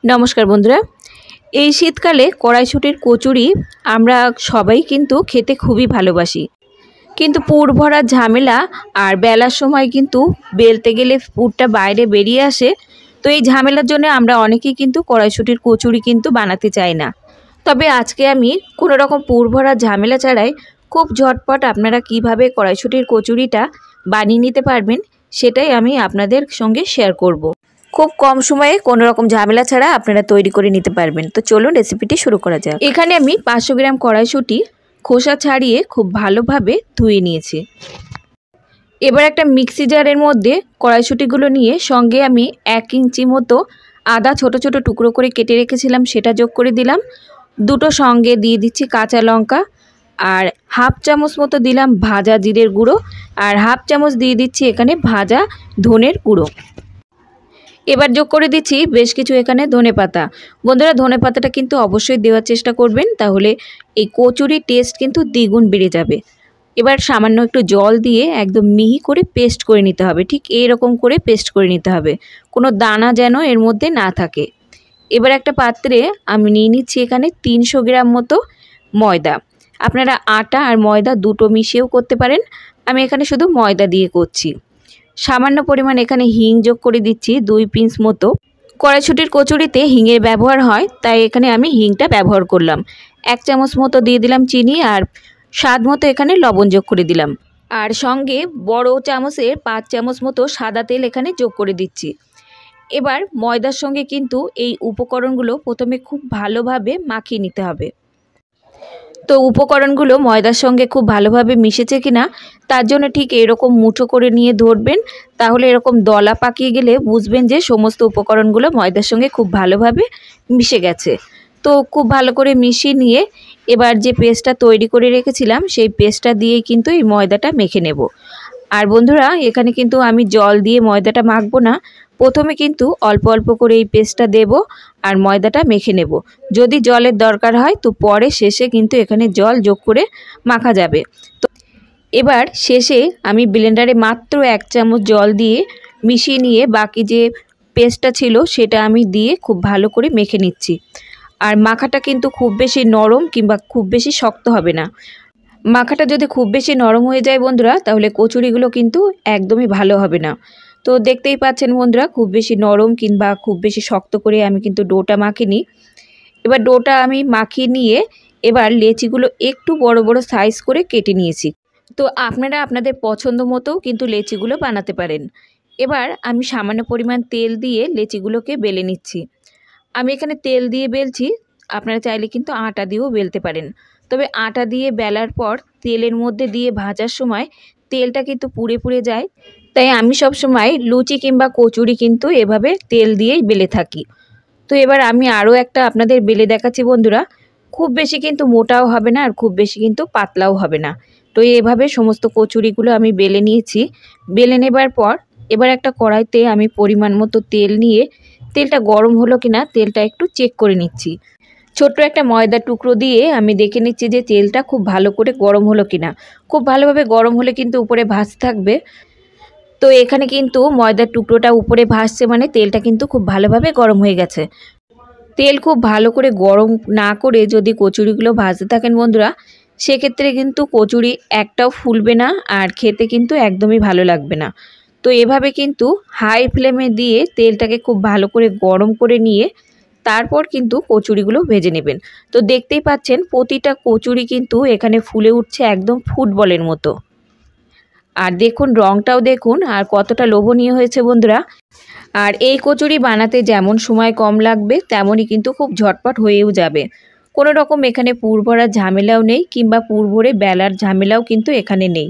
নমস্কার বন্ধুরা, এই শীতকালে কড়াইশুঁটির কচুরি আমরা সবাই কিন্তু খেতে খুবই ভালোবাসি। কিন্তু পুর ভরার ঝামেলা আর বেলার সময় কিন্তু বেলতে গেলে পুরটা বাইরে বেরিয়ে আসে। তো এই ঝামেলার জন্য আমরা অনেকেই কিন্তু কড়াইশুঁটির কচুরি কিন্তু বানাতে চাই না। তবে আজকে আমি কোনো রকম পুর ভরার ঝামেলা ছাড়াই খুব ঝটপট আপনারা কিভাবে কড়াইশুঁটির কচুরিটা বানিয়ে নিতে পারবেন সেটাই আমি আপনাদের সঙ্গে শেয়ার করব। খুব কম সময়ে কোনো রকম ঝামেলা ছাড়া আপনারা তৈরি করে নিতে পারবেন। তো চলুন রেসিপিটি শুরু করা যাক। এখানে আমি 500 গ্রাম কড়াইশুঁটি খোসা ছাড়িয়ে খুব ভালোভাবে ধুয়ে নিয়েছি। এবার একটা মিক্সি জারের মধ্যে কড়াইশুঁটিগুলো নিয়ে সঙ্গে আমি 1 ইঞ্চি মতো আদা ছোট ছোট টুকরো করে কেটে রেখেছিলাম সেটা যোগ করে দিলাম। দুটো সঙ্গে দিয়ে দিচ্ছি কাঁচা লঙ্কা, আর হাফ চামচ মতো দিলাম ভাজা জিরের গুঁড়ো, আর হাফ চামচ দিয়ে দিচ্ছি এখানে ভাজা ধনের গুঁড়ো। এবার যোগ করে দিচ্ছি বেশ কিছু এখানে ধনেপাতা। বন্ধুরা, ধনেপাতাটা কিন্তু অবশ্যই দেওয়ার চেষ্টা করবেন, তাহলে এই কচুরির টেস্ট কিন্তু দ্বিগুণ বেড়ে যাবে। এবার সামান্য একটু জল দিয়ে একদম মিহি করে পেস্ট করে নিতে হবে, ঠিক এইরকম করে পেস্ট করে নিতে হবে, কোনো দানা যেন এর মধ্যে না থাকে। এবার একটা পাত্রে আমি নিয়ে নিচ্ছি এখানে 300 গ্রাম মতো ময়দা। আপনারা আটা আর ময়দা দুটো মিশিয়েও করতে পারেন, আমি এখানে শুধু ময়দা দিয়ে করছি। সামান্য পরিমাণ এখানে হিং যোগ করে দিচ্ছি 2 পিঞ্চ মতো। কড়াইশুঁটির কচুরিতে হিঙের ব্যবহার হয়, তাই এখানে আমি হিংটা ব্যবহার করলাম। 1 চামচ মতো দিয়ে দিলাম চিনি, আর স্বাদ মতো এখানে লবণ যোগ করে দিলাম। আর সঙ্গে বড় চামচের 5 চামচ মতো সাদা তেল এখানে যোগ করে দিচ্ছি। এবার ময়দার সঙ্গে কিন্তু এই উপকরণগুলো প্রথমে খুব ভালোভাবে মাখিয়ে নিতে হবে। তো উপকরণগুলো ময়দার সঙ্গে খুব ভালোভাবে মিশেছে কিনা তার জন্য ঠিক এরকম মুঠো করে নিয়ে ধরবেন, তাহলে এরকম দলা পাকিয়ে গেলে বুঝবেন যে সমস্ত উপকরণগুলো ময়দার সঙ্গে খুব ভালোভাবে মিশে গেছে। তো খুব ভালো করে মিশিয়ে নিয়ে এবার যে পেস্টটা তৈরি করে রেখেছিলাম সেই পেস্টটা দিয়েই কিন্তু এই ময়দাটা মেখে নেব। আর বন্ধুরা, এখানে কিন্তু আমি জল দিয়ে ময়দাটা মাখবো না, প্রথমে কিন্তু অল্প অল্প করে এই পেস্টটা দেব আর ময়দাটা মেখে নেব। যদি জলের দরকার হয় তো পরে শেষে কিন্তু এখানে জল যোগ করে মাখা যাবে। তো এবার শেষে আমি ব্লেন্ডারে মাত্র 1 চামচ জল দিয়ে মিশিয়ে নিয়ে বাকি যে পেস্টটা ছিল সেটা আমি দিয়ে খুব ভালো করে মেখে নিচ্ছি। আর মাখাটা কিন্তু খুব বেশি নরম কিংবা খুব বেশি শক্ত হবে না। মাখাটা যদি খুব বেশি নরম হয়ে যায় বন্ধুরা, তাহলে কচুরিগুলো কিন্তু একদমই ভালো হবে না। তো দেখতেই পাচ্ছেন বন্ধুরা, খুব বেশি নরম কিংবা খুব বেশি শক্ত করে আমি কিন্তু ডোটা মাখিনি। এবার ডোটা আমি মাখিয়ে নিয়ে এবার লেচিগুলো একটু বড় বড় সাইজ করে কেটে নিয়েছি। তো আপনারা আপনাদের পছন্দ মতো কিন্তু লেচিগুলো বানাতে পারেন। এবার আমি সামান্য পরিমাণ তেল দিয়ে লেচিগুলোকে বেলে নিচ্ছি। আমি এখানে তেল দিয়ে বেলছি, আপনারা চাইলে কিন্তু আটা দিয়েও বেলতে পারেন। তবে আটা দিয়ে বেলার পর তেলের মধ্যে দিয়ে ভাজার সময় তেলটা কিন্তু পুড়ে পুড়ে যায়, তাই আমি সব সময় লুচি কিংবা কচুরি কিন্তু এভাবে তেল দিয়েই বেলে থাকি। তো এবার আমি আরও একটা আপনাদের বেলে দেখাচ্ছি বন্ধুরা। খুব বেশি কিন্তু মোটাও হবে না আর খুব বেশি কিন্তু পাতলাও হবে না। তো এভাবে সমস্ত কচুরিগুলো আমি বেলে নিয়েছি। বেলে নেবার পর এবার একটা কড়াইতে আমি পরিমাণ মতো তেল নিয়ে তেলটা গরম হলো কিনা তেলটা একটু চেক করে নিচ্ছি। ছোট্ট একটা ময়দার টুকরো দিয়ে আমি দেখে নিচ্ছি যে তেলটা খুব ভালো করে গরম হলো কিনা। খুব ভালোভাবে গরম হলে কিন্তু উপরে ভাঁজ থাকবে। তো এখানে কিন্তু ময়দার টুকরোটা উপরে ভাসছে মানে তেলটা কিন্তু খুব ভালোভাবে গরম হয়ে গেছে। তেল খুব ভালো করে গরম না করে যদি কচুরিগুলো ভাজতে থাকেন বন্ধুরা, সেক্ষেত্রে কিন্তু কচুরি একটাও ফুলবে না আর খেতে কিন্তু একদমই ভালো লাগবে না। তো এভাবে কিন্তু হাই ফ্লেমে দিয়ে তেলটাকে খুব ভালো করে গরম করে নিয়ে তারপর কিন্তু কচুরিগুলো ভেজে নেবেন। তো দেখতেই পাচ্ছেন প্রতিটা কচুরি কিন্তু এখানে ফুলে উঠছে একদম ফুটবলের মতো। আর দেখুন রঙটাও দেখুন আর কতটা লোভনীয় হয়েছে বন্ধুরা। আর এই কচুরি বানাতে যেমন সময় কম লাগবে তেমনই কিন্তু খুব ঝটপট হয়েও যাবে। কোনো রকম এখানে পুর ভরার ঝামেলাও নেই কিংবা পুর ভরে বেলার ঝামেলাও কিন্তু এখানে নেই,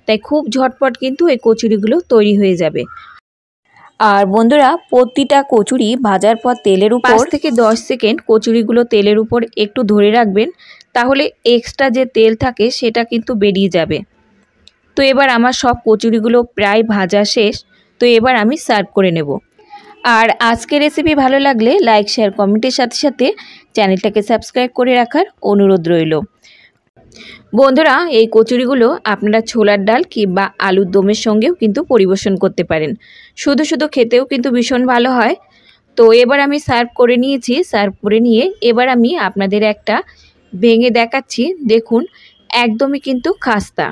তাই খুব ঝটপট কিন্তু এই কচুরিগুলো তৈরি হয়ে যাবে। আর বন্ধুরা, প্রতিটা কচুরি ভাজার পর তেলের উপর 5 থেকে 10 সেকেন্ড কচুরিগুলো তেলের উপর একটু ধরে রাখবেন, তাহলে এক্সট্রা যে তেল থাকে সেটা কিন্তু বেরিয়ে যাবে। তো এবার আমার সব কচুরিগুলো প্রায় ভাজা শেষ। তো এবার আমি সার্ভ করে নেব। আর আজকের রেসিপি ভালো লাগলে লাইক শেয়ার কমেন্টের সাথে সাথে চ্যানেলটাকে সাবস্ক্রাইব করে রাখার অনুরোধ রইল। বন্ধুরা, এই কচুরিগুলো আপনারা ছোলার ডাল কিংবা আলুর দমের সঙ্গেও কিন্তু পরিবেশন করতে পারেন। শুধু শুধু খেতেও কিন্তু ভীষণ ভালো হয়। তো এবার আমি সার্ভ করে নিয়েছি। সার্ভ করে নিয়ে এবার আমি আপনাদের একটা ভেঙে দেখাচ্ছি। দেখুন একদমই কিন্তু খাস্তা।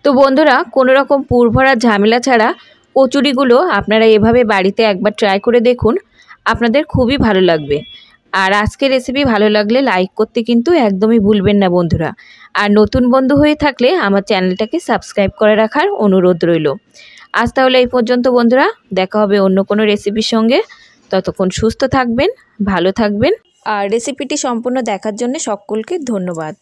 তো বন্ধুরা, কোনো রকম পুর ভরা ঝামেলা ছাড়া কচুরিগুলো আপনারা এভাবে বাড়িতে একবার ট্রাই করে দেখুন, আপনাদের খুবই ভালো লাগবে। আর আজকের রেসিপি ভালো লাগলে লাইক করতে কিন্তু একদমই ভুলবেন না বন্ধুরা। আর নতুন বন্ধু হয়ে থাকলে আমার চ্যানেলটাকে সাবস্ক্রাইব করে রাখার অনুরোধ রইল। আজ তাহলে এই পর্যন্ত বন্ধুরা, দেখা হবে অন্য কোনো রেসিপির সঙ্গে। ততক্ষণ সুস্থ থাকবেন, ভালো থাকবেন। আর রেসিপিটি সম্পূর্ণ দেখার জন্য সকলকে ধন্যবাদ।